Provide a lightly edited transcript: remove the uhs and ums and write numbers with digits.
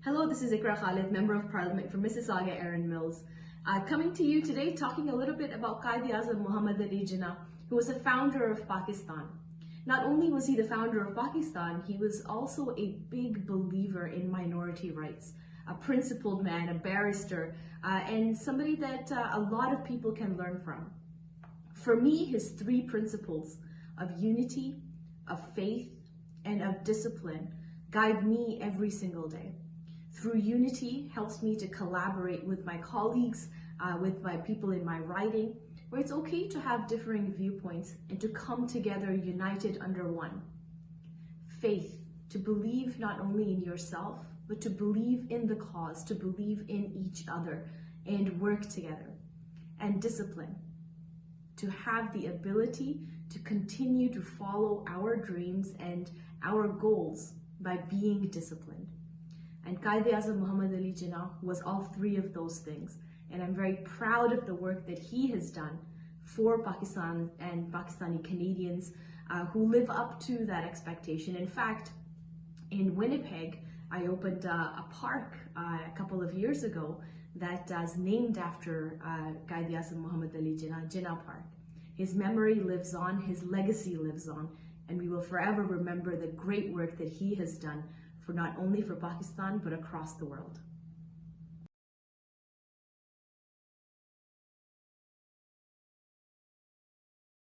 Hello, this is Iqra Khalid, Member of Parliament for Mississauga Erin Mills. Coming to you today talking a little bit about Quaid Azam Muhammad Ali Jinnah, who was a founder of Pakistan. Not only was he the founder of Pakistan, he was also a big believer in minority rights, a principled man, a barrister, and somebody that a lot of people can learn from. For me, his three principles of unity, of faith, and of discipline guide me every single day. Through unity helps me to collaborate with my colleagues, with my people in my writing, where it's okay to have differing viewpoints and to come together united under one. Faith, to believe not only in yourself, but to believe in the cause, to believe in each other and work together. And discipline, to have the ability to continue to follow our dreams and our goals by being disciplined. And Quaid Azam Muhammad Ali Jinnah was all three of those things. And I'm very proud of the work that he has done for Pakistan and Pakistani Canadians who live up to that expectation. In fact, in Winnipeg, I opened a park a couple of years ago that is named after Quaid Azam Muhammad Ali Jinnah, Jinnah Park. His memory lives on, his legacy lives on, and we will forever remember the great work that he has done for not only for Pakistan, but across the world.